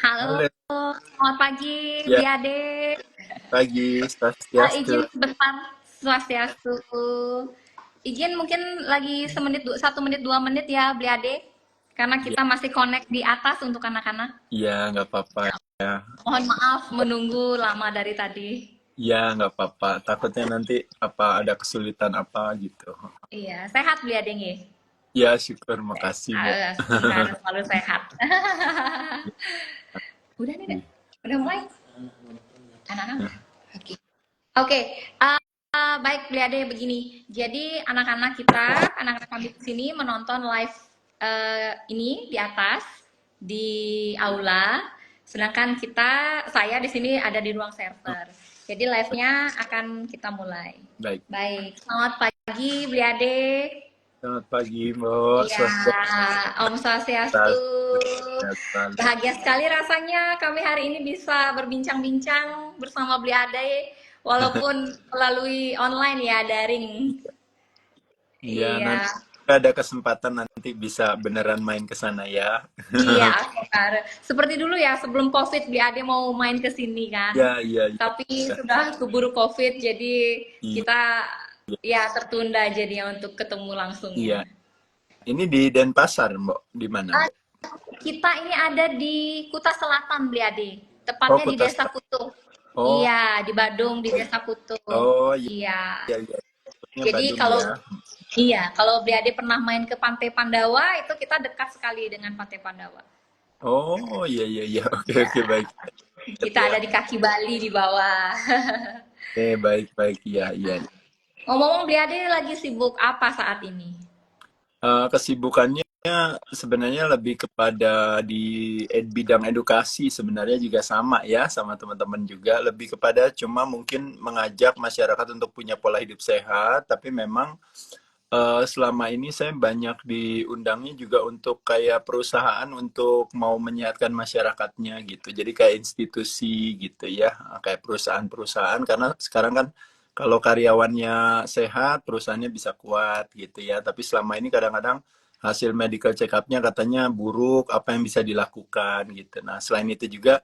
Halo, Halo, selamat pagi, ya Bliade. pagi, Swastiastu. Izin sebentar, Swastiastu. Izin mungkin lagi semenit, 1 menit, 2 menit ya, Bliade. Karena Ya, kita masih connect di atas untuk anak-anak. ya nggak apa-apa ya. Mohon maaf menunggu lama dari tadi. Ya nggak apa-apa. Takutnya nanti apa ada kesulitan apa gitu. Iya, sehat Bliade nggih? Ya syukur, makasih Mbak. Harus selalu sehat. Udah nih, Dek. Udah mulai? Anak-anak udah? Oke. Oke, baik Bliade begini. Jadi anak-anak kita, anak-anak kami di sini menonton live ini di atas di aula, sedangkan saya di sini ada di ruang server. Jadi live-nya akan kita mulai. Baik. Baik, selamat pagi Bliade. Selamat pagi Mbak. Iya, Swastiastu. Om Swastiastu. Sehat selalu. Bahagia sekali rasanya kami hari ini bisa berbincang-bincang bersama Bliade walaupun melalui online ya, daring. Iya, Iya. nanti ada kesempatan nanti bisa beneran main ke sana ya. Iya, Akbar. Seperti dulu ya, sebelum COVID Bliade mau main ke sini kan. Ya, iya, iya. Tapi sudah keburu COVID jadi Iya, kita ya tertunda jadinya untuk ketemu langsungnya. iya. Ini di Denpasar, Mbak. Di mana, Ah, Mbak? kita ini ada di Kuta Selatan, Bliade. Oh, Tepatnya di Kuta Desa Selatan. Kutu. Oh, Iya, di Badung, di Desa Kutu. oh, iya, Iya. iya, iya. Maksudnya Jadi Badung kalau ya. Bliade pernah main ke Pantai Pandawa, itu kita dekat sekali dengan Pantai Pandawa. Oh, iya, iya, iya. Oke, Ya, oke, baik. kita Ya. ada di kaki Bali di bawah. Baik, baik. Iya, iya. Ngomong-ngomong, Bliade lagi sibuk apa saat ini? Kesibukannya sebenarnya lebih kepada di bidang edukasi sebenarnya juga sama ya, sama teman-teman juga. Lebih kepada cuma mungkin mengajak masyarakat untuk punya pola hidup sehat, tapi memang selama ini saya banyak diundangnya juga untuk kayak perusahaan untuk mau menyehatkan masyarakatnya gitu. Jadi kayak institusi gitu ya, kayak perusahaan-perusahaan karena sekarang kan kalau karyawannya sehat, perusahaannya bisa kuat gitu ya. Tapi selama ini kadang-kadang hasil medical check up-nya katanya buruk, apa yang bisa dilakukan gitu. Nah, selain itu juga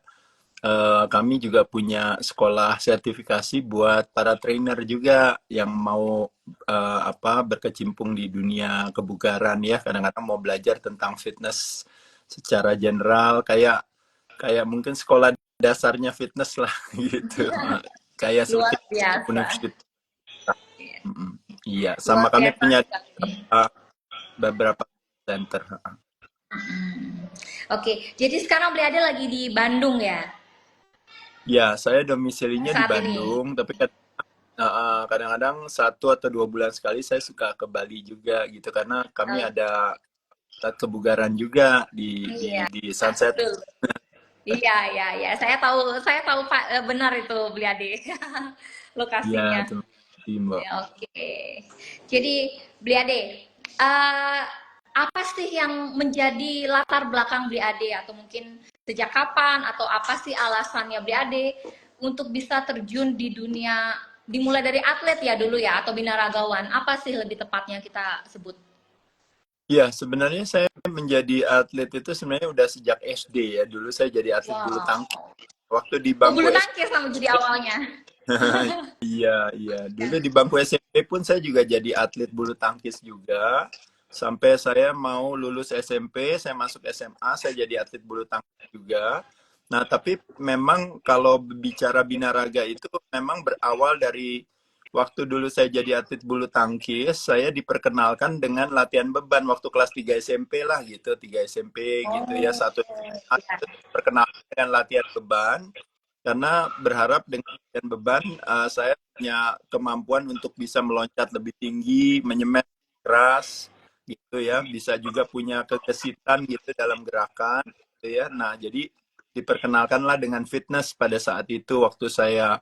kami juga punya sekolah sertifikasi buat para trainer juga yang mau berkecimpung di dunia kebugaran ya. Kadang-kadang mau belajar tentang fitness secara general, kayak kayak mungkin sekolah dasarnya fitness lah gitu. Kayak seperti Luar biasa. universitas. Mm, iya, sama Luar kami biasa punya sekali. uh, beberapa center. Oke, jadi sekarang Bliade lagi di Bandung ya, Ya, saya domisilinya di saat ini. Bandung, tapi kadang-kadang 1 atau 2 bulan sekali saya suka ke Bali juga gitu karena kami Oh, ada kebugaran juga iya, di Sunset. betul. Iya, iya, iya. Saya tahu Pak, benar itu Bliade. Ya, Lokasinya. terima kasih Mbak. Ya, oke. Jadi, Bliade, eh, apa sih yang menjadi latar belakang Bliade atau mungkin sejak kapan atau apa sih alasannya Bliade untuk bisa terjun di dunia dimulai dari atlet ya dulu ya atau binaragawan? Apa sih lebih tepatnya kita sebut? Ya, sebenarnya saya menjadi atlet itu sebenarnya udah sejak SD ya. Dulu saya jadi atlet bulu tangkis. Wow. Waktu di Oh, bangku bulu SMP. tangkis sama jadi awalnya. Iya, iya. Dulu di bangku SMP pun saya juga jadi atlet bulu tangkis juga. Sampai saya mau lulus SMP, saya masuk SMA, saya jadi atlet bulu tangkis juga. Nah, tapi memang kalau bicara binaraga itu memang berawal dari waktu dulu saya jadi atlet bulu tangkis, saya diperkenalkan dengan latihan beban waktu kelas 3 SMP lah gitu, 3 SMP gitu ya, Oh, satu SMA ya. itu diperkenalkan dengan latihan beban karena berharap dengan latihan beban saya punya kemampuan untuk bisa meloncat lebih tinggi, menyemet keras gitu ya, bisa juga punya kegesitan gitu dalam gerakan gitu ya. Nah, jadi diperkenalkanlah dengan fitness pada saat itu waktu saya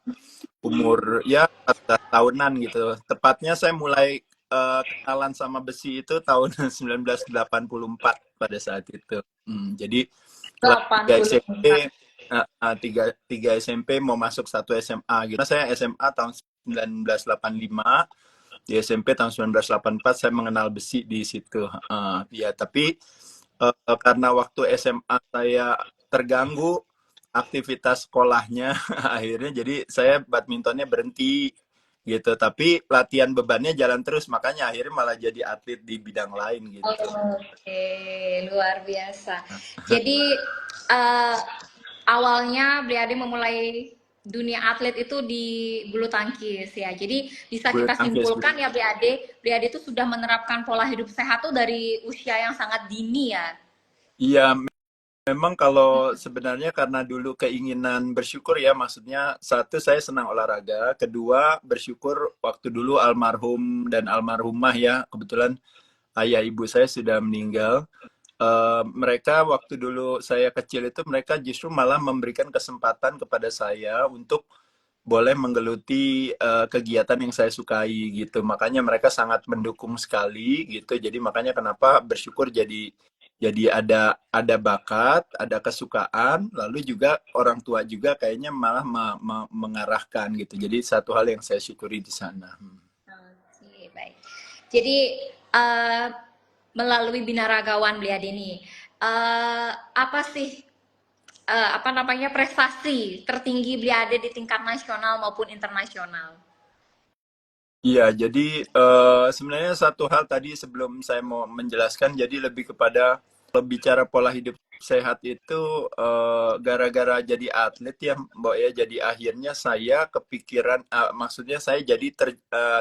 umur ya 14 tahunan gitu. Tepatnya saya mulai kenalan sama besi itu tahun 1984 pada saat itu. Jadi kelas 3 SMP 84. tiga SMP mau masuk 1 SMA gitu. Nah, saya SMA tahun 1985, di SMP tahun 1984 saya mengenal besi di situ. Ya, tapi karena waktu SMA saya terganggu aktivitas sekolahnya akhirnya jadi saya badmintonnya berhenti gitu. Tapi latihan bebannya jalan terus, makanya akhirnya malah jadi atlet di bidang lain gitu. Oke, luar biasa. Jadi eh, awalnya Briade memulai dunia atlet itu di bulu tangkis ya. Jadi bisa Bulu kita tangkis. simpulkan ya Briade itu sudah menerapkan pola hidup sehat tuh dari usia yang sangat dini ya. Iya, memang kalau sebenarnya karena dulu keinginan bersyukur ya, maksudnya satu saya senang olahraga, kedua bersyukur waktu dulu almarhum dan almarhumah ya, kebetulan ayah ibu saya sudah meninggal. Mereka waktu dulu saya kecil itu mereka justru malah memberikan kesempatan kepada saya untuk boleh menggeluti kegiatan yang saya sukai gitu. Makanya mereka sangat mendukung sekali gitu. Jadi makanya kenapa bersyukur jadi ada bakat, ada kesukaan, lalu juga orang tua juga kayaknya malah mengarahkan gitu. Jadi satu hal yang saya syukuri di sana. Oke, baik. Jadi eh, melalui binaragawan Bliade ini, apa sih apa namanya prestasi tertinggi Bliade di tingkat nasional maupun internasional? Iya, jadi sebenarnya satu hal tadi sebelum saya mau menjelaskan, jadi lebih kepada kalau bicara pola hidup sehat itu gara-gara jadi atlet ya, Mbak ya. Jadi akhirnya saya kepikiran, maksudnya saya jadi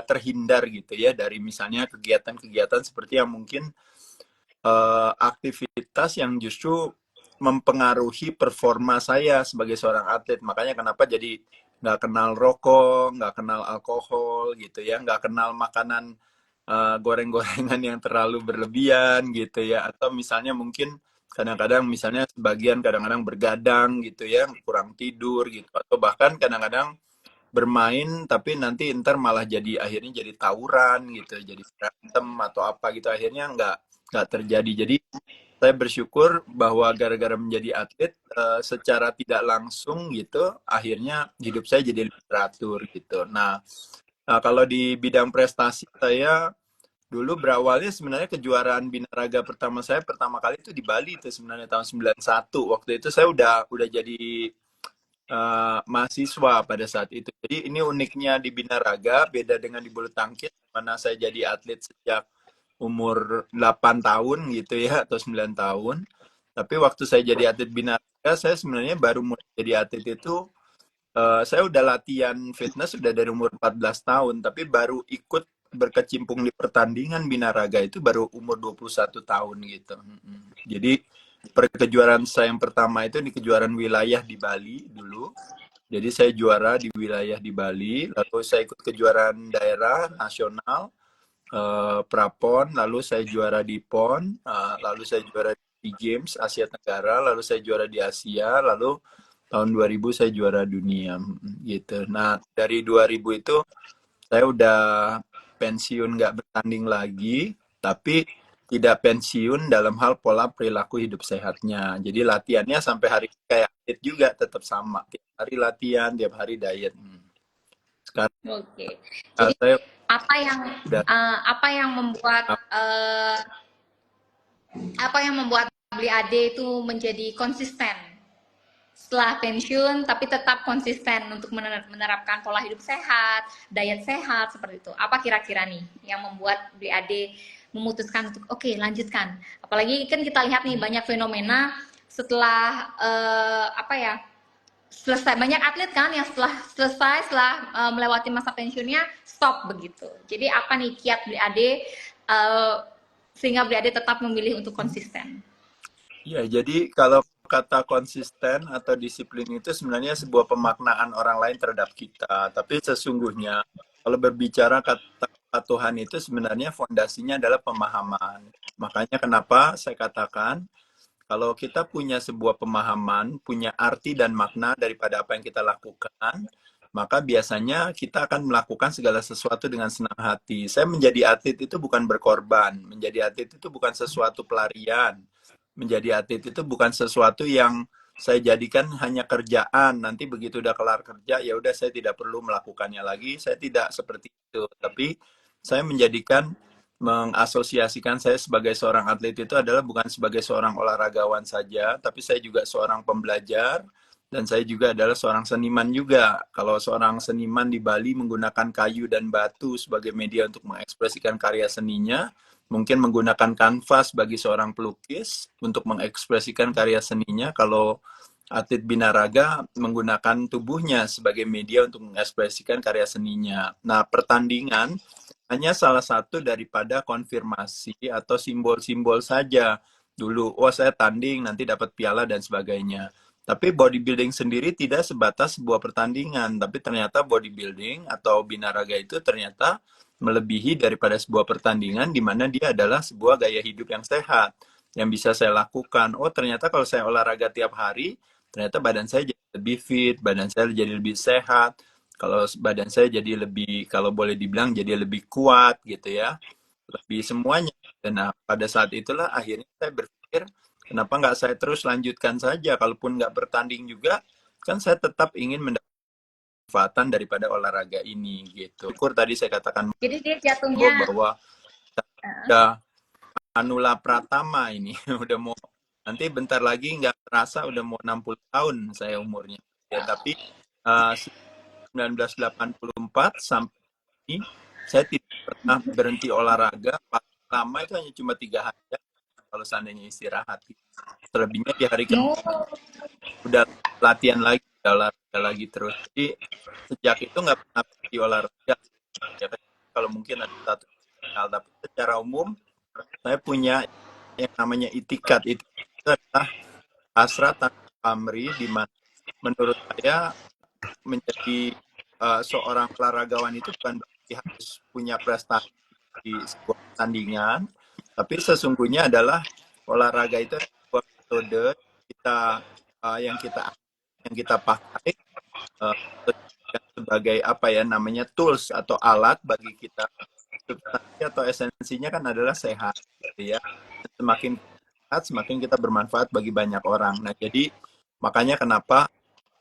terhindar gitu ya dari misalnya kegiatan-kegiatan seperti yang mungkin aktivitas yang justru mempengaruhi performa saya sebagai seorang atlet. Makanya kenapa jadi nggak kenal rokok, nggak kenal alkohol gitu ya, nggak kenal makanan goreng-gorengan yang terlalu berlebihan gitu ya. Atau misalnya mungkin kadang-kadang misalnya sebagian kadang-kadang bergadang gitu ya, kurang tidur gitu. Atau bahkan kadang-kadang bermain tapi nanti ntar malah jadi akhirnya jadi tawuran gitu, jadi berantem atau apa gitu, akhirnya nggak terjadi. Jadi saya bersyukur bahwa gara-gara menjadi atlet secara tidak langsung gitu akhirnya hidup saya jadi lebih teratur gitu. Nah, kalau di bidang prestasi saya dulu berawalnya sebenarnya kejuaraan binaraga pertama saya pertama kali itu di Bali itu sebenarnya tahun 91. Waktu itu saya udah jadi mahasiswa pada saat itu. Jadi ini uniknya di binaraga beda dengan di bulu tangkis mana saya jadi atlet sejak umur 8 tahun gitu ya atau 9 tahun. Tapi waktu saya jadi atlet binaraga, saya sebenarnya baru mulai jadi atlet itu saya udah latihan fitness sudah dari umur 14 tahun, tapi baru ikut berkecimpung di pertandingan binaraga itu baru umur 21 tahun gitu. Jadi kejuaraan saya yang pertama itu di kejuaraan wilayah di Bali dulu. Jadi saya juara di wilayah di Bali, lalu saya ikut kejuaraan daerah nasional, Prapon, lalu saya juara di PON, lalu saya juara di Games Asia Tenggara, lalu saya juara di Asia, lalu tahun 2000 saya juara dunia gitu. Nah, dari 2000 itu saya udah pensiun nggak bertanding lagi, tapi tidak pensiun dalam hal pola perilaku hidup sehatnya. Jadi latihannya sampai hari kayak diet juga tetap sama. Tiap hari latihan, tiap hari diet. Sekarang Oke. Jadi saya apa yang udah apa yang membuat apa yang membuat Bli Ade itu menjadi konsisten setelah pensiun tapi tetap konsisten untuk menerapkan pola hidup sehat, diet sehat seperti itu. Apa kira-kira nih yang membuat Bli Ade memutuskan untuk oke, lanjutkan. Apalagi kan kita lihat nih banyak fenomena setelah apa ya? Selesai banyak atlet kan yang setelah melewati masa pensiunnya stop begitu. Jadi apa nih kiat Bli Ade sehingga Bli Ade tetap memilih untuk konsisten? ya, jadi kalau kata konsisten atau disiplin itu sebenarnya sebuah pemaknaan orang lain terhadap kita. Tapi sesungguhnya kalau berbicara kata Tuhan itu sebenarnya fondasinya adalah pemahaman. Makanya kenapa saya katakan kalau kita punya sebuah pemahaman, punya arti dan makna daripada apa yang kita lakukan, maka biasanya kita akan melakukan segala sesuatu dengan senang hati. Saya menjadi atlet itu bukan berkorban, menjadi atlet itu bukan sesuatu pelarian, menjadi atlet itu bukan sesuatu yang saya jadikan hanya kerjaan. Nanti begitu udah kelar kerja, ya udah saya tidak perlu melakukannya lagi. Saya tidak seperti itu. Tapi saya mengasosiasikan saya sebagai seorang atlet itu adalah bukan sebagai seorang olahragawan saja, tapi saya juga seorang pembelajar, dan saya juga adalah seorang seniman juga. Kalau seorang seniman di Bali menggunakan kayu dan batu sebagai media untuk mengekspresikan karya seninya, mungkin menggunakan kanvas bagi seorang pelukis untuk mengekspresikan karya seninya. Kalau atlet binaraga menggunakan tubuhnya sebagai media untuk mengekspresikan karya seninya. Nah, pertandingan hanya salah satu daripada konfirmasi atau simbol-simbol saja. Dulu, oh saya tanding, nanti dapat piala dan sebagainya. Tapi bodybuilding sendiri tidak sebatas sebuah pertandingan, tapi ternyata bodybuilding atau binaraga itu ternyata melebihi daripada sebuah pertandingan, di mana dia adalah sebuah gaya hidup yang sehat, yang bisa saya lakukan. Oh ternyata kalau saya olahraga tiap hari, ternyata badan saya jadi lebih fit, badan saya jadi lebih sehat, kalau badan saya jadi lebih, kalau boleh dibilang jadi lebih kuat gitu ya, lebih semuanya. Dan nah, pada saat itulah akhirnya saya berpikir, kenapa nggak saya terus lanjutkan saja, kalaupun nggak bertanding juga, kan saya tetap ingin mendapatkan daripada olahraga ini gitu. Syukur tadi saya katakan Jadi dia jatuhnya bahwa udah Anula Pratama ini, udah mau, nanti bentar lagi nggak terasa udah mau 60 tahun saya umurnya. Ya, tapi 1984 sampai ini saya tidak pernah berhenti olahraga. Paling lama itu hanya cuma 3 hari ya, kalau seandainya istirahat. Selebihnya di hari no. udah latihan lagi, udah olahraga lagi terus. Jadi sejak itu nggak pernah berhenti olahraga. Ya kan? Kalau mungkin ada satu hal, tapi secara umum saya punya yang namanya itikat. Itu adalah hasrat tanpa pamrih, di mana menurut saya menjadi seorang olahragawan itu bukan berarti harus punya prestasi di sebuah pertandingan, tapi sesungguhnya adalah olahraga itu sebuah metode kita yang kita pakai uh, sebagai apa ya namanya tools atau alat bagi kita. Substansi atau esensinya kan adalah sehat, gitu ya. Semakin sehat, semakin kita bermanfaat bagi banyak orang. Nah, jadi makanya kenapa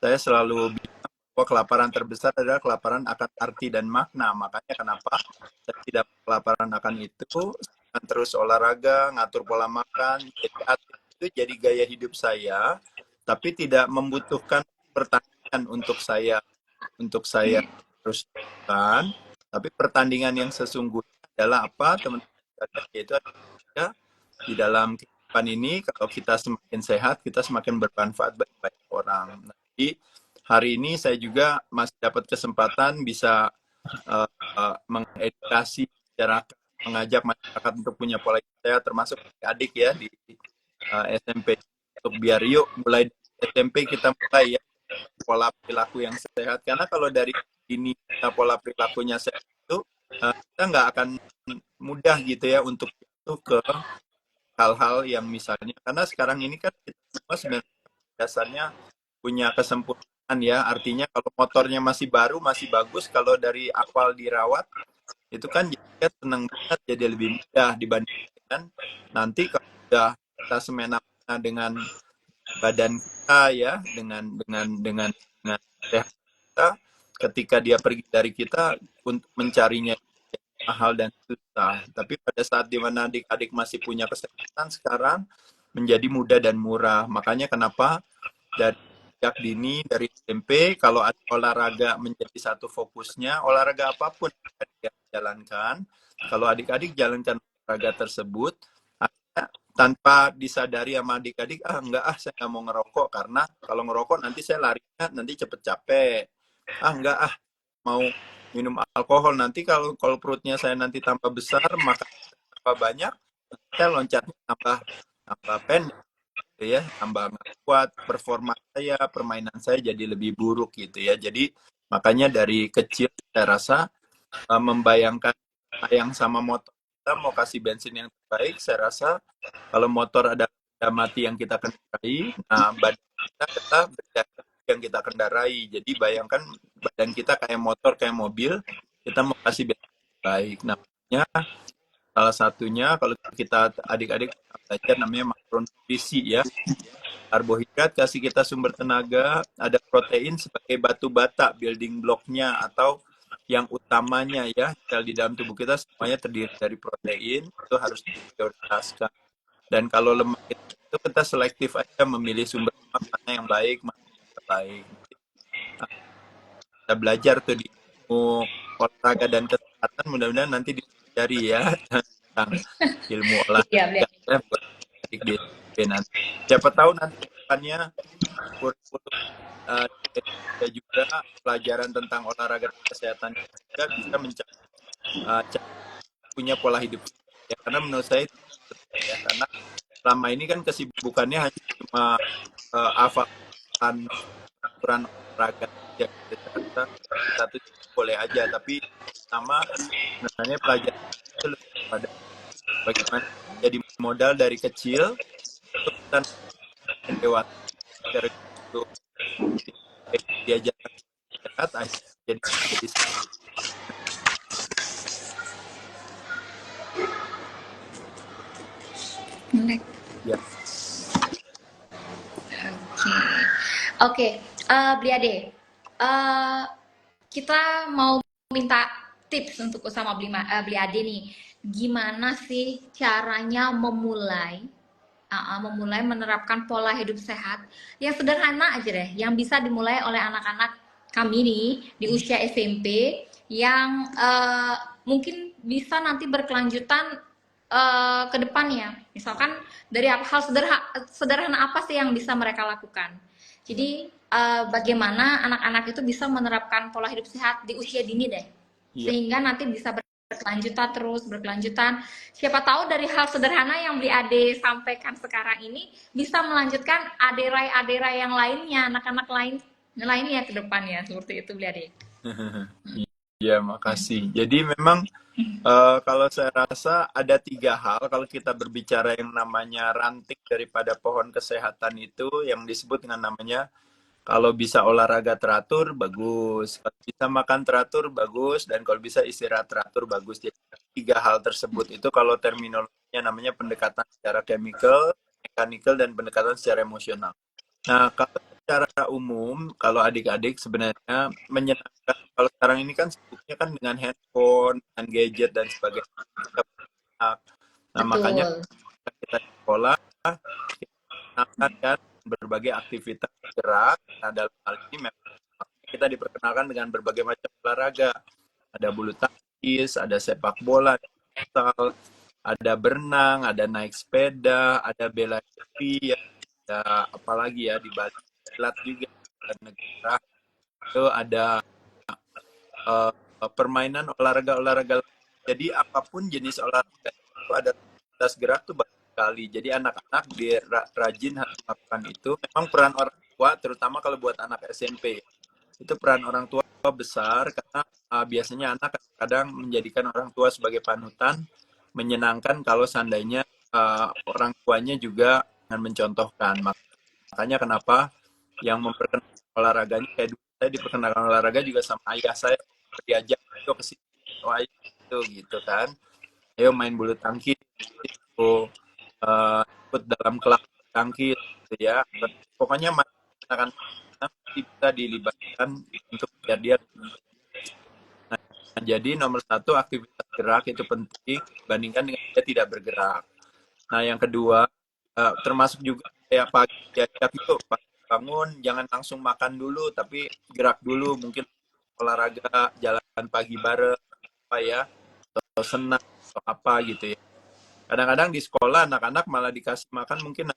saya selalu bilang bahwa kelaparan terbesar adalah kelaparan akan arti dan makna. Makanya kenapa saya tidak kelaparan akan itu, saya terus olahraga, ngatur pola makan, jadi atlet itu jadi gaya hidup saya, tapi tidak membutuhkan pertandingan untuk saya terus lakukan, tapi pertandingan yang sesungguhnya adalah apa, teman-teman, yaitu adalah di dalam kehidupan ini, kalau kita semakin sehat, kita semakin bermanfaat bagi banyak orang. Nah, jadi hari ini saya juga masih dapat kesempatan bisa mengedukasi masyarakat, mengajak masyarakat untuk punya pola hidup sehat, termasuk adik ya di SMP, untuk biar yuk mulai SMP kita mulai ya pola perilaku yang sehat, karena kalau dari ini kita pola perilakunya sehat itu kita nggak akan mudah gitu ya untuk jatuh ke hal-hal yang misalnya, karena sekarang ini kan kita semua sebenarnya dasarnya punya kesempurnaan ya, artinya kalau motornya masih baru masih bagus, kalau dari awal dirawat itu kan jadi senang banget, jadi lebih mudah dibandingkan nanti kalau udah kita semena-mena dengan badan kita ya, dengan sehat kita, ketika dia pergi dari kita untuk mencarinya mahal dan susah. Tapi pada saat dimana adik-adik masih punya kesehatan, sekarang menjadi mudah dan murah. Makanya kenapa dari sejak dini, dari SMP, kalau ada olahraga menjadi satu fokusnya, olahraga apapun yang dijalankan, kalau adik-adik jalankan olahraga tersebut, tanpa disadari sama adik-adik, enggak saya nggak mau ngerokok, karena kalau ngerokok nanti saya larinya nanti cepet capek. Enggak mau minum alkohol, nanti kalau perutnya saya nanti tambah besar, makan tambah banyak, saya loncatnya tambah tambah pendek gitu ya, tambah nggak kuat, performa saya, permainan saya jadi lebih buruk gitu ya. Jadi makanya dari kecil saya rasa membayangkan yang sama motor, kita mau kasih bensin yang terbaik, saya rasa kalau motor ada mati yang kita kendarai, nah badan kita berdaya yang kita kendarai. Jadi bayangkan badan kita kayak motor, kayak mobil, kita mau kasih bensin yang baik. Namanya salah satunya kalau kita adik-adik belajar namanya makronutrisi ya. Karbohidrat kasih kita sumber tenaga, ada protein sebagai batu bata, building blocknya atau yang utamanya ya, sel di dalam tubuh kita semuanya terdiri dari protein, itu harus diprioritaskan. Dan kalau lemak itu kita selektif aja memilih sumber lemak mana yang baik, mana baik. Nah, kita belajar tuh di ilmu olahraga dan kesehatan, mudah-mudahan nanti dipelajari ya tentang ilmu Iya, olahraga belajar. ya buat adik di SMP nanti. Siapa tahu nanti ke depannya kurikulum di Indonesia juga pelajaran tentang olahraga dan kesehatan juga bisa punya pola hidup sehat. Ya karena menurut saya itu penting ya, karena selama ini kan kesibukannya hanya cuma hafalkan aturan olahraga ya, saya rasa satu boleh aja, tapi sama sebenarnya pelajaran itu lebih pada bagaimana jadi modal dari kecil untuk kita yang dewasa secara itu diajarkan sehat akhirnya jadi Menarik. ya. Oke, oke, Bli Ade, eh, kita mau minta tips untuk Usama Bli Ade nih. Gimana sih caranya memulai menerapkan pola hidup sehat yang sederhana aja deh, yang bisa dimulai oleh anak-anak kami nih di usia SMP yang mungkin bisa nanti berkelanjutan ke depannya. Misalkan dari hal sederhana apa sih yang bisa mereka lakukan. Jadi bagaimana anak-anak itu bisa menerapkan pola hidup sehat di usia dini deh, Iya. sehingga nanti bisa berkelanjutan. Siapa tahu dari hal sederhana yang Bli Ade sampaikan sekarang ini bisa melanjutkan aderai-aderai yang lainnya, anak-anak lainnya ke depannya, seperti itu Bli Ade. Iya, makasih. Jadi memang kalau saya rasa ada 3 hal kalau kita berbicara yang namanya ranting daripada pohon kesehatan itu yang disebut dengan namanya kalau bisa olahraga teratur bagus, kalau bisa makan teratur bagus, dan kalau bisa istirahat teratur bagus. Jadi 3 hal tersebut itu kalau terminologinya namanya pendekatan secara chemical, mechanical, dan pendekatan secara emosional. Nah, kalau secara umum, kalau adik-adik sebenarnya menyenangkan, kalau sekarang ini kan sibuknya kan dengan handphone, dengan gadget, dan sebagainya. Nah, makanya Betul. kita di sekolah, kita mengenalkan kan berbagai aktivitas gerak. Nah, dalam hal ini memang kita diperkenalkan dengan berbagai macam olahraga. Ada bulu tangkis, ada sepak bola, ada futsal, ada berenang, ada naik sepeda, ada bela diri, ada apalagi ya di Bali, silat juga, dan negara itu ada eh, permainan olahraga-olahraga. Jadi apapun jenis olahraga itu ada aktivitas gerak tuh banyak sekali. Jadi anak-anak rajin harus melakukan itu. Memang peran orang tua, terutama kalau buat anak SMP, itu peran orang tua besar karena biasanya anak kadang menjadikan orang tua sebagai panutan, menyenangkan kalau seandainya orang tuanya juga dengan mencontohkan. Makanya kenapa yang memperkenalkan olahraganya kayak dulu saya diperkenalkan olahraga juga sama ayah saya, diajak itu ke sini, oh ayo itu gitu kan, ayo main bulu tangkis itu, ikut dalam klub tangkis gitu ya, pokoknya akan bisa dilibatkan untuk biar dia. Nah, jadi nomor satu aktivitas gerak itu penting dibandingkan dengan dia tidak bergerak. Nah, yang kedua, termasuk juga kayak pagi diajak itu pagi bangun jangan langsung makan dulu, tapi gerak dulu, mungkin olahraga, jalan pagi bareng, apa ya, atau senam atau apa gitu ya. Kadang-kadang di sekolah anak-anak malah dikasih makan mungkin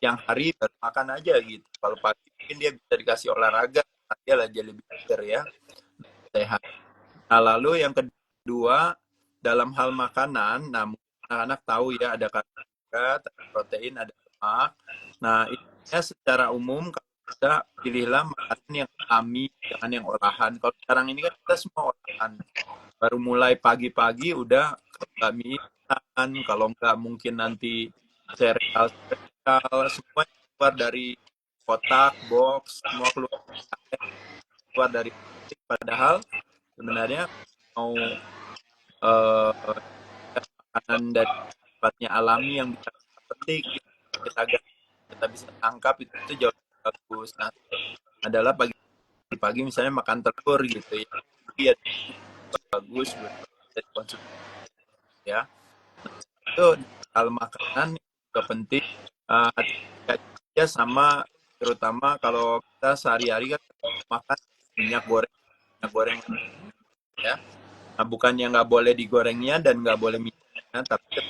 yang hari baru makan aja gitu. Kalau pagi mungkin dia bisa dikasih olahraga, dia lagi lebih segar ya, sehat. Nah, lalu yang kedua, dalam hal makanan, nah anak-anak tahu ya ada karbohidrat, ada protein, ada lemak. Nah, ini secara umum kalau kita pilihlah makanan yang alami, jangan yang olahan. Kalau sekarang ini kan kita semua olahan. Baru mulai pagi-pagi udah kalau nggak mie instan, kalau nggak mungkin nanti sereal, semua keluar dari kotak, box, semua keluar dari plastik. Padahal sebenarnya mau eh, makanan dari sifatnya alami yang bisa kita petik, kita kita bisa tangkap itu jauh lebih bagus. Nah, adalah pagi-pagi misalnya makan telur gitu ya, iya bagus buat dari konsumsi ya. Itu hal makanan juga penting. Hati-hati aja sama terutama kalau kita sehari-hari kan makan minyak goreng ya. Nah, bukannya nggak boleh digorengnya dan nggak boleh minyaknya, tapi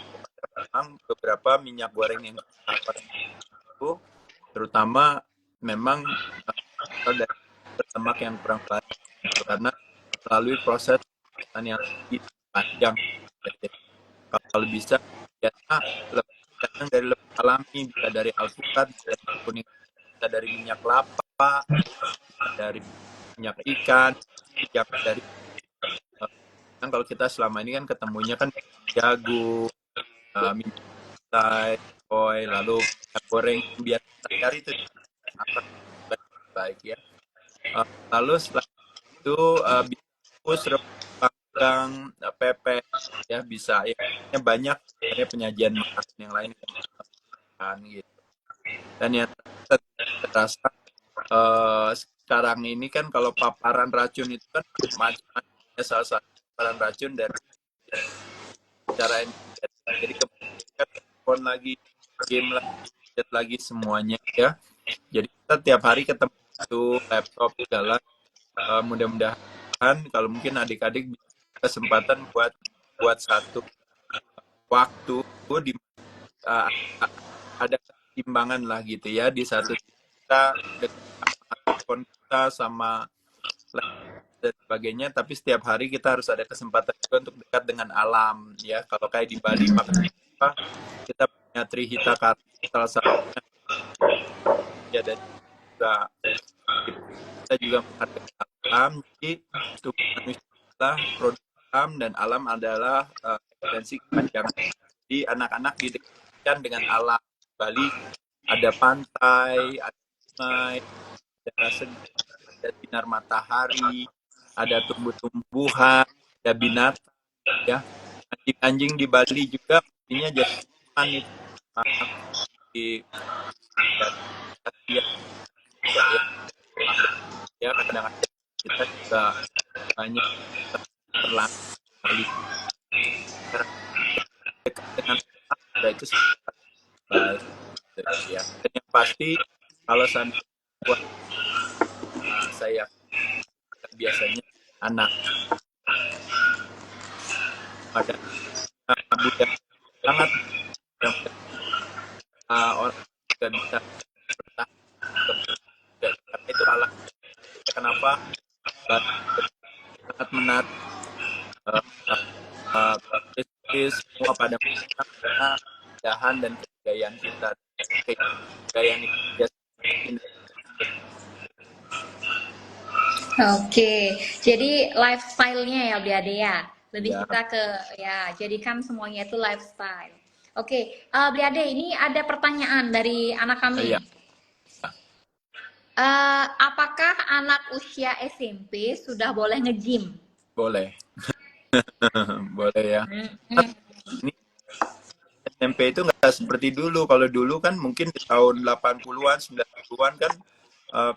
memang beberapa minyak goreng yang kita itu, terutama memang berasal dari lemak yang kurang baik, gitu. Karena melalui proses yang lebih panjang. Jadi, kalau bisa, ya lebih datang dari lebih alami, bisa dari alpukat, bisa dari kuning, bisa dari minyak kelapa, bisa dari minyak ikan, jangan dari kan kalau kita selama ini kan ketemunya kan jagung, minyak Thai, soy, lalu minyak goreng yang biasa kita cari itu apa baik ya. Lalu setelah itu bungkus rebus panggang, pepes ya bisa ya banyak sebenarnya penyajian makanan yang lain yang makan gitu. Dan yang terasa sekarang ini kan kalau paparan racun itu kan macam-macam, salah satu paparan racun dari cara internet. Jadi kemudian telepon lagi, game lagi, chat lagi semuanya ya. Jadi kita tiap hari ketemu itu laptop segala. Mudah-mudahan kalau mungkin adik-adik bisa kesempatan buat buat satu waktu di uh, ada keseimbangan lah gitu ya, di satu kita dekat handphone kita sama dan sebagainya, tapi setiap hari kita harus ada kesempatan juga untuk dekat dengan alam ya. Kalau kayak di Bali maka kita punya Trihita Karna, salah satunya ya, dan juga kita juga menghargai alam. Jadi tubuh manusia adalah produk alam dan alam adalah eksistensi kepanjangan. Jadi anak-anak didekatkan dengan alam. Bali ada pantai, ada sungai, ada segar, ada sinar matahari, ada tumbuh-tumbuhan, ada binatang ya. Anjing-anjing di Bali juga pastinya jadi teman itu di ya, ya, ya kadang-kadang kita juga banyak terlanjur Bali dekat dengan ada itu baik ya. Dan yang pasti kalau saya biasanya anak pada budaya sangat yang orang juga bisa bertahan karena itu alam. Kenapa sangat menarik semua pada karena keindahan dan kebudayaan kita, kebudayaan itu biasanya. Oke, jadi lifestyle-nya ya Bliade ya. Lebih Ya, kita ke ya, jadikan semuanya itu lifestyle. Oke, Bliade ini ada pertanyaan dari anak ya, kami. Apakah anak usia SMP sudah boleh nge-gym? boleh. Boleh ya. Hmm. Ini SMP itu nggak seperti dulu. Kalau dulu kan mungkin di tahun 80-an, 90-an kan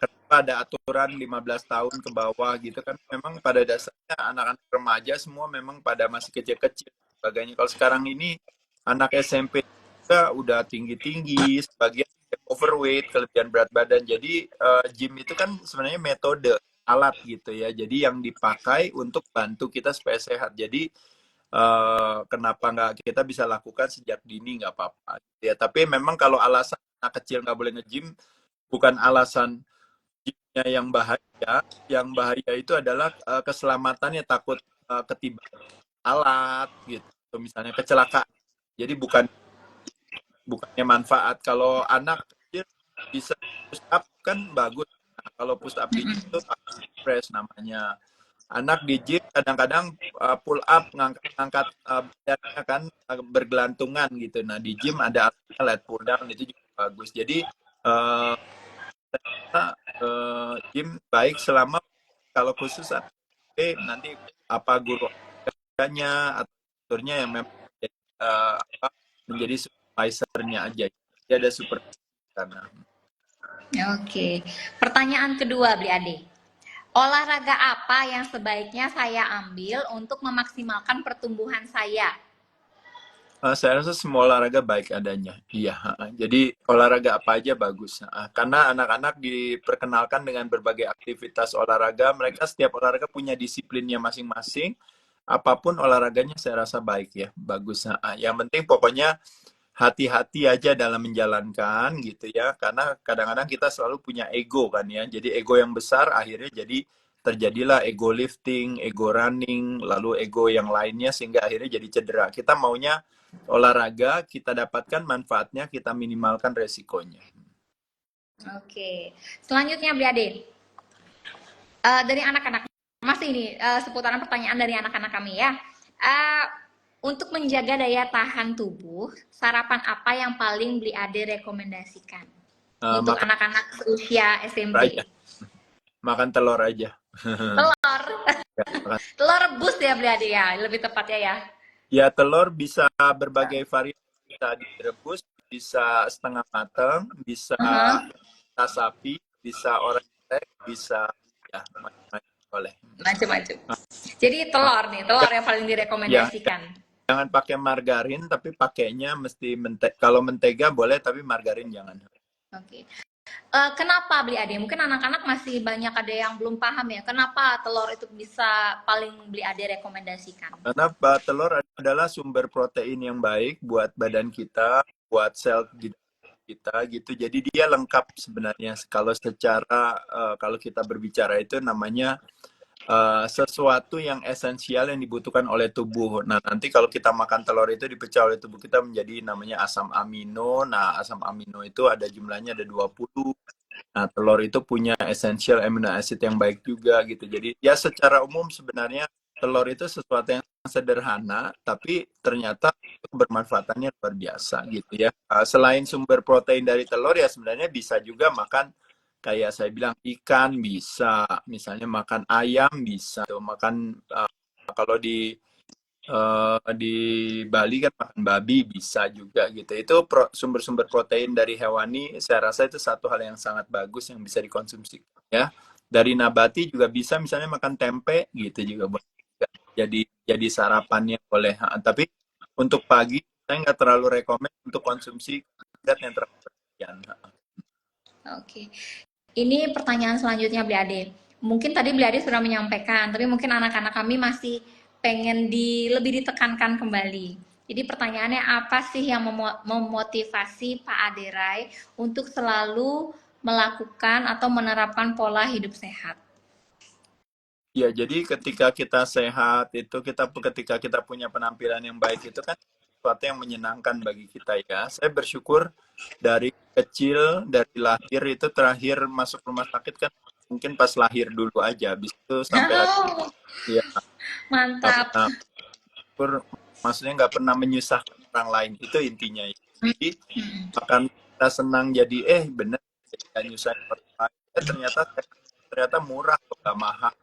kenapa ada aturan 15 tahun ke bawah gitu kan. Memang pada dasarnya anak-anak remaja semua memang pada masih kecil-kecil sebagainya. Kalau sekarang ini anak SMP juga udah tinggi-tinggi, sebagian overweight, kelebihan berat badan. Jadi gym itu kan sebenarnya metode alat gitu ya. Jadi yang dipakai untuk bantu kita supaya sehat. Jadi kenapa nggak kita bisa lakukan sejak dini nggak apa-apa ya. Tapi memang kalau alasan anak kecil nggak boleh nge-gym bukan alasan gymnya yang bahaya itu adalah keselamatannya, takut ketiban alat gitu, atau misalnya kecelakaan. Jadi bukannya manfaat. Kalau anak kecil bisa push up kan bagus. Nah, kalau push up di gym itu press namanya. Anak di gym kadang-kadang pull up ngangkat badannya kan bergelantungan gitu. Nah di gym ada alatnya lat pull down itu juga bagus. Jadi gym baik selama kalau khusus nanti apa guru nya atau tutornya yang memang menjadi supervisornya aja. Jadi ada super karena. Oke, pertanyaan kedua Bli Ade. Olahraga apa yang sebaiknya saya ambil untuk memaksimalkan pertumbuhan saya? Saya rasa semua olahraga baik adanya. Iya, jadi olahraga apa aja bagus. Karena anak-anak diperkenalkan dengan berbagai aktivitas olahraga, mereka setiap olahraga punya disiplinnya masing-masing. Apapun olahraganya saya rasa baik ya, bagus. Yang penting pokoknya hati-hati aja dalam menjalankan gitu ya, karena kadang-kadang kita selalu punya ego kan ya, jadi ego yang besar akhirnya jadi terjadilah ego lifting, ego running, lalu ego yang lainnya sehingga akhirnya jadi cedera. Kita maunya olahraga, kita dapatkan manfaatnya, kita minimalkan resikonya. Oke. Selanjutnya, Bli Ade. Dari anak-anak masih ini seputaran pertanyaan dari anak-anak kami ya. Eh, untuk menjaga daya tahan tubuh, sarapan apa yang paling Bli Ade rekomendasikan untuk Makan anak-anak seusia telur aja, SMP? makan telur aja. Telur, Ya, makan. telur rebus ya Bli Ade ya, lebih tepatnya ya. Ya, telur bisa berbagai varian, bisa direbus, bisa setengah matang, bisa Uh-huh. sapi, bisa orek, bisa ya macam-macam boleh. Macam-macam. Jadi Ah, telur nih, telur yang paling ya, direkomendasikan. jangan pakai margarin, tapi pakainya mesti kalau mentega boleh, tapi margarin jangan. Oke. Kenapa Beli Ade? Mungkin anak-anak masih banyak ada yang belum paham ya. Kenapa telur itu bisa paling Beli Ade rekomendasikan? Karena telur adalah sumber protein yang baik buat badan kita, buat sel di kita gitu. Jadi dia lengkap sebenarnya. Kalau secara kalau kita berbicara itu namanya sesuatu yang esensial yang dibutuhkan oleh tubuh. Nah, nanti kalau kita makan telur itu dipecah oleh tubuh kita menjadi namanya asam amino. Nah, asam amino itu ada jumlahnya ada 20. Nah, telur itu punya essential amino acid yang baik juga gitu. Jadi ya secara umum sebenarnya telur itu sesuatu yang sederhana, tapi ternyata bermanfaatannya luar biasa gitu ya. Selain sumber protein dari telur ya sebenarnya bisa juga makan kayak saya bilang ikan bisa, misalnya makan ayam bisa, makan kalau di Bali kan makan babi bisa juga gitu. Itu sumber-sumber protein dari hewani, saya rasa itu satu hal yang sangat bagus yang bisa dikonsumsi ya. Dari nabati juga bisa, misalnya makan tempe gitu juga boleh. Jadi sarapannya boleh. Tapi untuk pagi saya nggak terlalu rekomend untuk konsumsi karbohidrat yang terlalu berlebihan. Oke. Ini pertanyaan selanjutnya Beli Ade. Mungkin tadi Beli Ade sudah menyampaikan, tapi mungkin anak-anak kami masih pengen lebih ditekankan kembali. Jadi pertanyaannya apa sih yang memotivasi Pak Aderai untuk selalu melakukan atau menerapkan pola hidup sehat? Ya, jadi ketika kita sehat itu ketika kita punya penampilan yang baik itu kan sesuatu yang menyenangkan bagi kita ya. Saya bersyukur dari kecil dari lahir itu terakhir masuk rumah sakit kan mungkin pas lahir dulu aja, habis itu sampai hari Oh, ya nggak mantap. pernah maksudnya nggak pernah menyusahkan orang lain itu intinya ya. Jadi makan kita senang jadi bener jadi nyusahin orang lain. Ternyata murah kok, nggak mahal,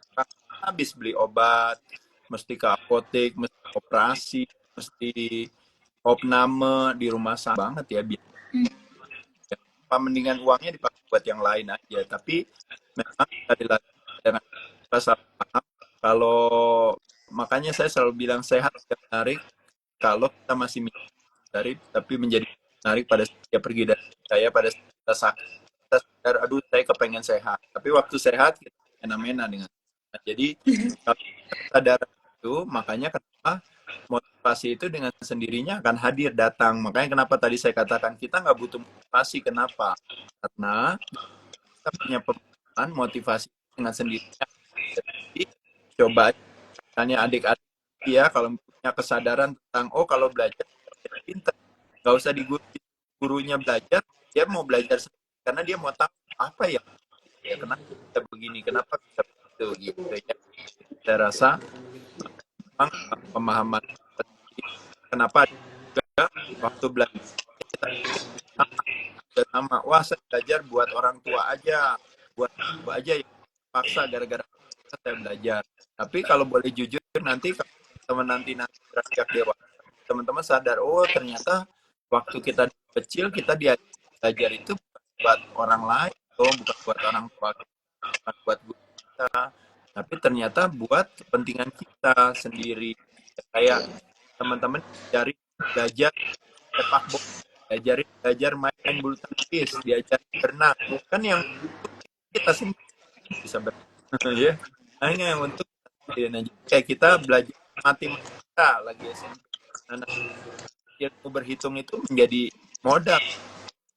habis beli obat, mesti ke apotek, mesti operasi, mesti opname di rumah sakit banget ya biar apa mendingan uangnya dipakai buat yang lain aja. Tapi memang sekali lagi jangan kita salah paham kalau makanya saya selalu bilang sehat tidak menarik kalau kita masih mencari, tapi menjadi menarik pada saat dia pergi dari saya, pada saat kita sakit kita sadar aduh saya kepengen sehat, tapi waktu sehat kita mena-mena dengan jadi kalau kesadaran itu makanya kenapa motivasi itu dengan sendirinya akan hadir datang. Makanya kenapa tadi saya katakan kita nggak butuh motivasi. Kenapa? Karena kita punya pemahaman motivasi dengan sendirinya. Jadi coba tanya adik-adik ya kalau punya kesadaran tentang oh kalau belajar pintar nggak usah di gurunya belajar, dia mau belajar sendiri karena dia mau tahu apa ya kenapa bisa begini, kenapa bisa begitu gitu ya. Saya rasa memang pemahaman kenapa juga waktu belajar kita sama wah saya belajar buat orang tua aja, buat ibu aja yang paksa gara-gara saya belajar. Tapi kalau boleh jujur nanti kalau teman nanti beranjak dewasa teman-teman sadar oh ternyata waktu kita kecil kita belajar itu bukan buat orang lain, oh bukan buat orang tua kita, bukan buat guru kita, tapi ternyata buat kepentingan kita sendiri. Kayak teman-teman dari belajar sepak bola, belajar main bulu tangkis, diajar berenang. Kan yang kita sendiri bisa berenang ya. Hanya yang untuk nah, jadi kayak kita belajar matematika lagi SMP. Nah, ilmu berhitung itu menjadi modal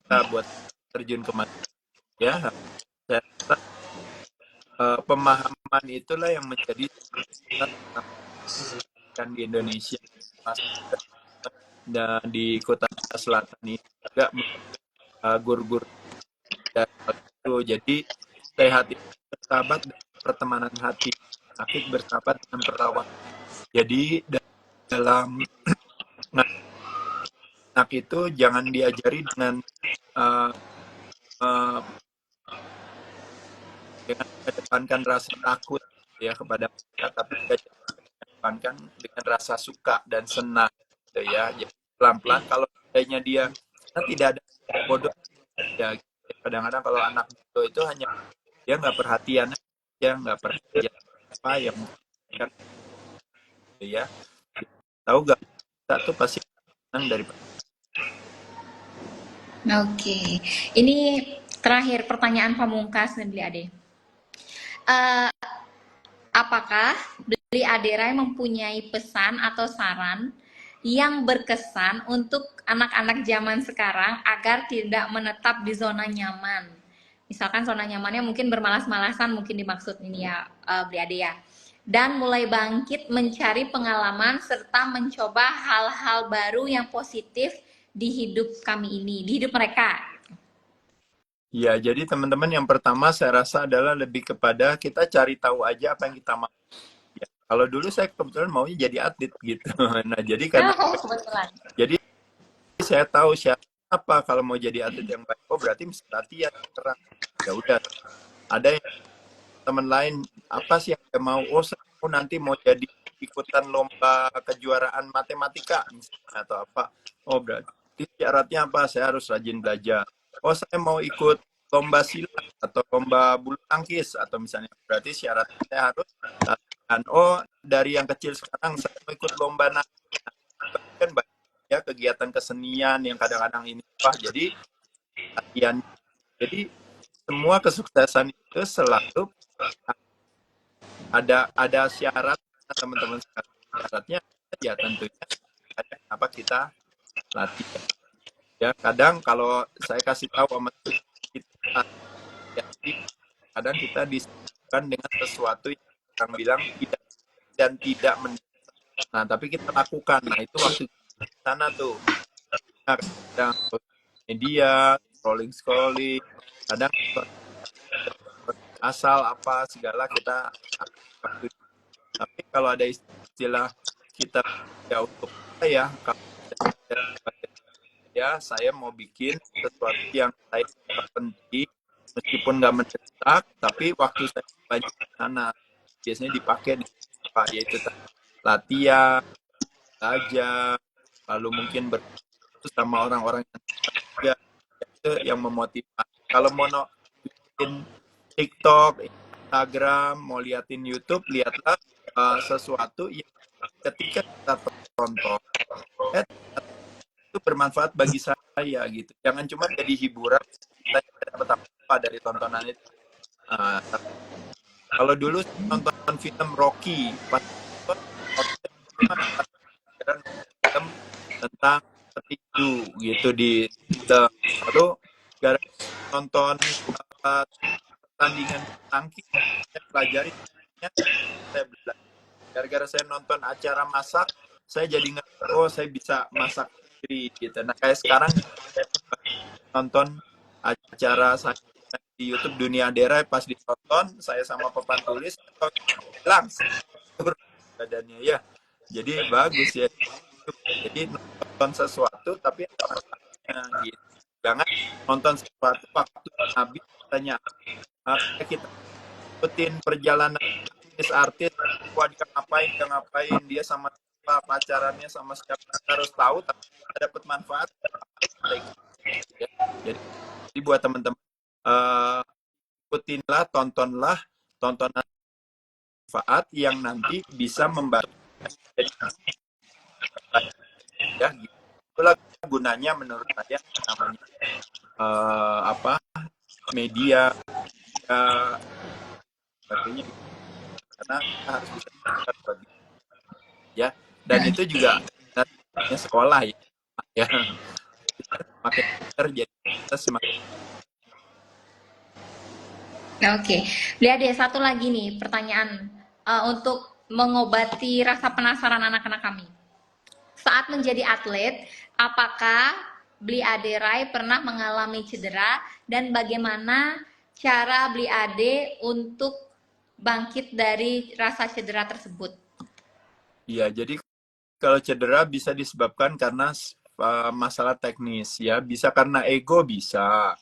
kita buat terjun ke ya. Saya rasa, pemahaman itulah yang menjadi kan di Indonesia dan di kota selatan ini juga guru-guru itu. Jadi sehat itu bersahabat dengan pertemanan hati, sakit bersahabat dengan perawat. Jadi dalam anak itu jangan diajari dengan uh, uh, dengan mengedepankan rasa takut ya kepada mereka, tapi kedepankan dengan rasa suka dan senang gitu ya. Jadi pelan-pelan kalau adanya dia karena tidak ada bodoh ya. Kadang-kadang kalau anak bodoh itu hanya dia nggak perhatian, dia nggak perhatian apa yang mungkin gitu ya. Tahu nggak, kita tuh pasti senang dari Oke, ini terakhir pertanyaan pamungkas Beli Ade. Eh, apakah Beli Ade Rai mempunyai pesan atau saran yang berkesan untuk anak-anak zaman sekarang agar tidak menetap di zona nyaman? Misalkan zona nyamannya mungkin bermalas-malasan, mungkin dimaksud ini ya, Beli Ade ya. Dan mulai bangkit mencari pengalaman serta mencoba hal-hal baru yang positif di hidup kami ini, di hidup mereka. ya. Jadi teman-teman yang pertama saya rasa adalah lebih kepada kita cari tahu aja apa yang kita mau. Ya, kalau dulu saya kebetulan maunya jadi atlet gitu. Nah, jadi karena Oh, kebetulan. jadi saya tahu siapa kalau mau jadi atlet yang baik. Oh, berarti mesti latihan keras. Ya udah, ada yang teman lain apa sih yang dia mau? Oh, saya mau nanti mau jadi ikutan lomba kejuaraan matematika misalnya atau apa. Oh, berarti syaratnya apa? Saya harus rajin belajar. Oh, saya mau ikut lomba silat atau lomba bulu tangkis atau misalnya berarti syaratnya saya harus latihan. Oh, dari yang kecil sekarang saya mau ikut lomba nari. Kan banyak ya kegiatan kesenian yang kadang-kadang ini wah jadi latihan. Jadi semua kesuksesan itu selalu ada syarat teman-teman sekalian. Syaratnya ya tentunya ada kenapa kita latihan. Ya kadang kalau saya kasih tahu sama kita, ya, kadang kita disibukkan dengan sesuatu yang orang bilang tidak dan tidak nah tapi kita lakukan. Nah itu waktu di sana tuh nah, kadang media scrolling scrolling kadang asal apa segala kita waktu. Tapi kalau ada istilah kita ya untuk saya kalau ya saya mau bikin sesuatu yang saya penting meskipun nggak mendesak tapi waktu saya banyak di sana biasanya dipakai di apa yaitu latihan belajar lalu mungkin bertemu sama orang-orang yang juga itu yang memotivasi. Kalau mau bikin TikTok, Instagram, mau liatin YouTube, lihatlah sesuatu yang ketika kita tonton itu bermanfaat bagi saya gitu. Jangan cuma jadi hiburan, saya tidak dapat apa dari tontonan itu. Uh, kalau dulu nonton film Rocky, pas nonton film tentang petinju gitu di lalu gara nonton pertandingan tangkis saya pelajari saya belajar gara-gara saya nonton acara masak saya jadi ngerti oh saya bisa masak sendiri gitu. Nah kayak sekarang nonton acara saya di YouTube Dunia Derai pas ditonton saya sama papan tulis langsung turun badannya ya jadi bagus ya jadi nonton sesuatu tapi gitu jangan nonton sesuatu waktu habis tanya kita ikutin perjalanan artis wah dia ngapain dia sama siapa pacarannya sama siapa kita harus tahu tapi dapat manfaat ya. Jadi buat teman-teman ikutinlah tontonlah tontonan manfaat yang nanti bisa membantu jadi ya gitu. itulah gunanya menurut saya namanya apa media sebagainya gitu. Karena kita harus bisa bagi ya, dan itu juga sebenarnya sekolah ya, ya kita semakin pintar jadi kita semakin. Oke, lihat deh satu lagi nih pertanyaan untuk mengobati rasa penasaran anak-anak kami. Saat menjadi atlet, apakah Bli Ade Rai pernah mengalami cedera dan bagaimana cara Bli Ade untuk bangkit dari rasa cedera tersebut? Iya, jadi kalau cedera bisa disebabkan karena masalah teknis ya, bisa karena ego bisa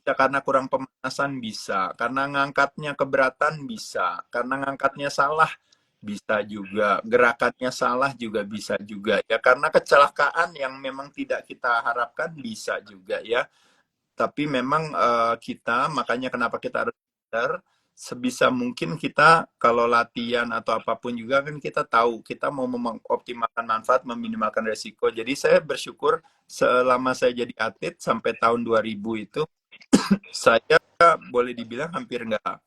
karena kurang pemanasan bisa, karena ngangkatnya keberatan bisa, karena ngangkatnya salah bisa juga, gerakannya salah juga bisa juga ya, karena kecelakaan yang memang tidak kita harapkan bisa juga ya. Tapi memang kita, makanya kenapa kita harus sadar, sebisa mungkin kita kalau latihan atau apapun juga kan kita tahu kita mau mengoptimalkan manfaat, meminimalkan resiko. Jadi saya bersyukur selama saya jadi atlet sampai tahun 2000 itu saya boleh dibilang hampir nggak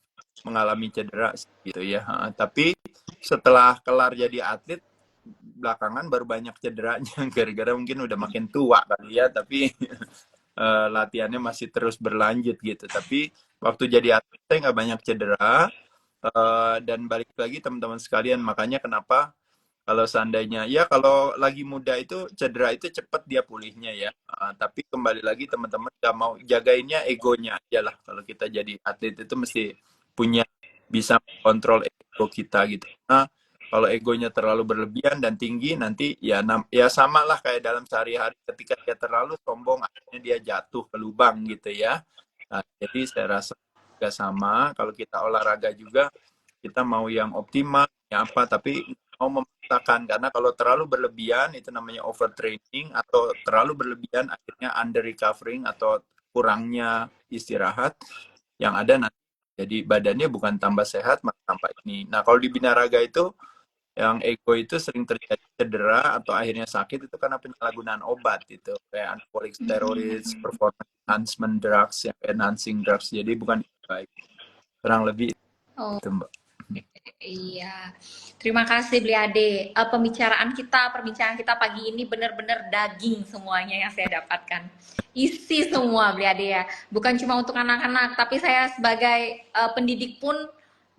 mengalami cedera gitu ya. Tapi setelah kelar jadi atlet belakangan baru banyak cederanya gara-gara mungkin udah makin tua kali ya, tapi latihannya masih terus berlanjut gitu. Tapi waktu jadi atlet saya nggak banyak cedera. Dan balik lagi teman-teman sekalian, makanya kenapa kalau seandainya ya kalau lagi muda itu cedera itu cepat dia pulihnya ya. Tapi kembali lagi teman-teman nggak mau jagainnya egonya aja lah. Kalau kita jadi atlet itu mesti punya bisa kontrol ego kita gitu. Nah, kalau egonya terlalu berlebihan dan tinggi nanti ya ya sama lah kayak dalam sehari-hari ketika dia terlalu sombong akhirnya dia jatuh ke lubang gitu ya. Nah, jadi saya rasa juga sama kalau kita olahraga juga kita mau yang optimal ya apa tapi mau memaksakan karena kalau terlalu berlebihan itu namanya overtraining atau terlalu berlebihan akhirnya under recovering atau kurangnya istirahat yang ada nanti jadi badannya bukan tambah sehat malah tambah ini. Nah kalau di binaraga itu yang ego itu sering terjadi cedera atau akhirnya sakit itu karena penyalahgunaan obat itu kayak anabolic steroids, performance enhancement drugs, yang enhancing drugs. Jadi bukan baik. Kurang lebih Oh, itu, Mbak. iya, terima kasih Bli Ade. Perbincangan kita pagi ini benar-benar daging semuanya yang saya dapatkan. Isi semua Bli Ade ya. Bukan cuma untuk anak-anak, tapi saya sebagai pendidik pun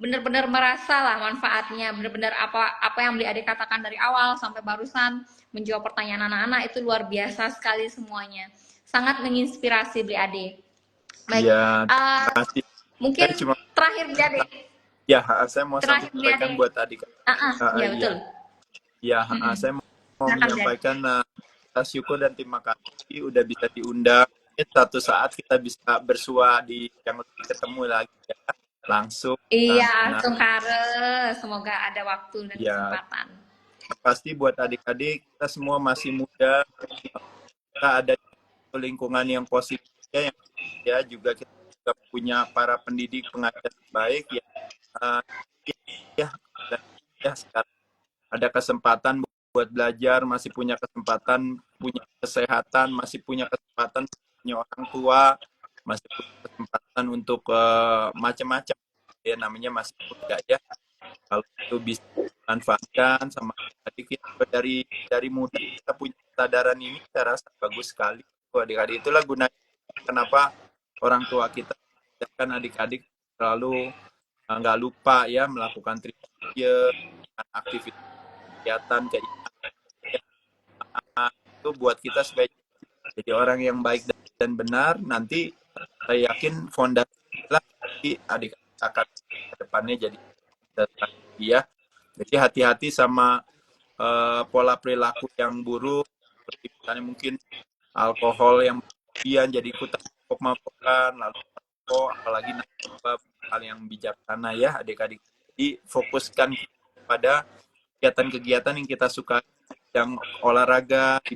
benar-benar merasa lah manfaatnya. Benar-benar apa yang Bli Ade katakan dari awal sampai barusan menjawab pertanyaan anak-anak itu luar biasa sekali semuanya. Sangat menginspirasi Bli Ade. Baik, Ya, uh, terima kasih. Saya mungkin cuma terakhir Bli Ade. ya, saya mau Terakhir Bli Ade. sampaikan buat adik. Ya Ya, betul. ya, saya mau Silakan Bli Ade. menyampaikan syukur dan terima kasih udah bisa diundang. Ini satu saat kita bisa bersua di yang lebih ketemu lagi ya, langsung. Iya, Nah, Sungkare. Semoga ada waktu dan ya kesempatan. pasti buat adik-adik kita semua masih muda, kita ada lingkungan yang positif ya, yang ya juga kita juga punya para pendidik pengajar yang baik ya. Uh, ya, dan ya sekarang ada kesempatan buat belajar, masih punya kesempatan, punya kesehatan, masih punya kesempatan punya orang tua, masih punya kesempatan untuk macam-macam ya namanya masih muda ya. Kalau itu bisa dimanfaatkan sama adik kita dari muda kita punya kesadaran ini, saya rasa bagus sekali. Adik-adik itulah gunanya kenapa orang tua kita kan adik-adik selalu nggak lupa ya melakukan trivia, aktivitas kegiatan kayak itu buat kita sebagai jadi orang yang baik dan benar. Nanti saya yakin fondasi lah adik akan ke depannya jadi ya. Jadi hati-hati sama pola perilaku yang buruk seperti misalnya mungkin alkohol yang berlebihan jadi ikutan mabok-mabokan lalu rokok apalagi narkoba hal yang bijaksana ya adik-adik. Jadi fokuskan pada kegiatan-kegiatan yang kita suka yang olahraga di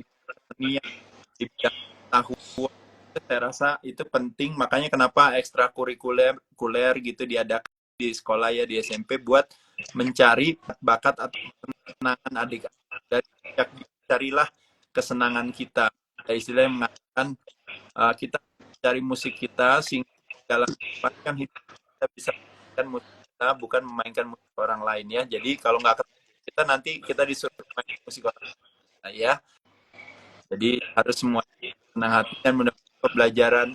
bidang di bidang pengetahuan saya rasa itu penting makanya kenapa ekstrakurikuler gitu diadakan di sekolah ya di SMP buat mencari bakat atau kesenangan adik-adik dari carilah kesenangan kita. Ada istilah yang mengatakan kita cari musik kita sehingga dalam kehidupan hidup kita bisa memainkan musik kita, bukan memainkan musik orang lain ya. Jadi kalau nggak ketemu kita, nanti kita disuruh main musik orang lain ya. Jadi harus semua senang hati, dan mudah-mudahan pembelajaran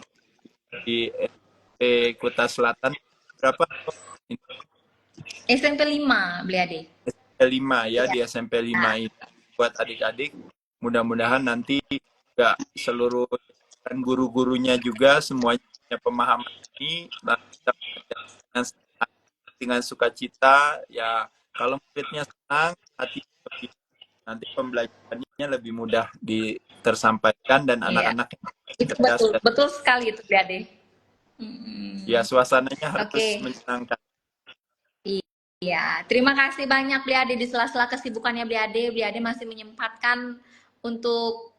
di SMP Kuta Selatan berapa? SMP 5, Beli Ade. SMP 5 ya, di SMP 5 ini buat adik-adik, mudah-mudahan nanti juga seluruh dan guru-gurunya juga semuanya punya pemahaman ini, nanti kita dengan sukacita ya. Kalau muridnya senang, hati lebih, nanti pembelajarannya lebih mudah tersampaikan, dan anak-anak Itu cerdas dan betul sekali itu, Beli Ade. ya suasananya harus Oke. menyenangkan. Iya, terima kasih banyak Bli Ade. Di sela-sela kesibukannya Bli Ade masih menyempatkan untuk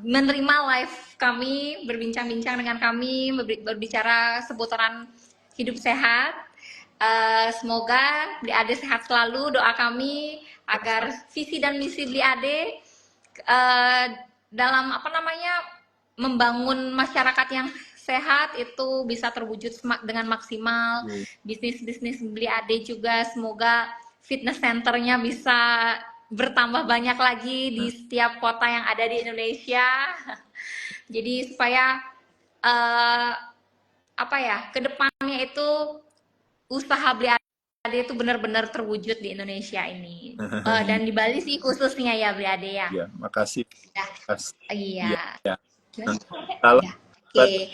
menerima live kami, berbincang-bincang dengan kami, berbicara seputaran hidup sehat. Semoga Bli Ade sehat selalu. Doa kami agar visi dan misi Bli Ade dalam membangun masyarakat yang sehat itu bisa terwujud dengan maksimal. Bisnis Bli Ade juga semoga fitness centernya bisa bertambah banyak lagi di setiap kota yang ada di Indonesia. Jadi supaya kedepannya itu usaha Bli Ade itu benar-benar terwujud di Indonesia ini. Dan di Bali sih khususnya ya Bli Ade ya. Ya, makasih. Iya. Ya. Kalau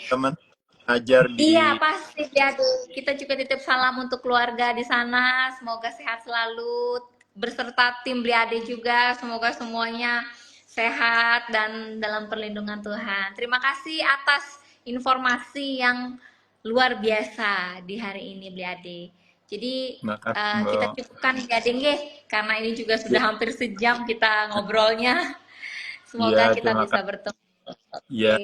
teman ajar di pasti ya. Kita juga titip salam untuk keluarga di sana, semoga sehat selalu, berserta tim Bli Ade juga, semoga semuanya sehat dan dalam perlindungan Tuhan. Terima kasih atas informasi yang luar biasa di hari ini Bli Ade. Jadi kita cukupkan Bli Ade nggih, karena ini juga sudah hampir sejam kita ngobrolnya. Semoga kita bisa bertemu. Ya,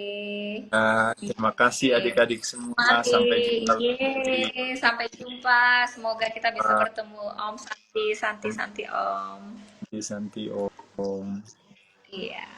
terima kasih adik-adik semua. Sampai jumpa. Sampai jumpa. Semoga kita bisa bertemu. Om Santi Om. Santi Om. Iya.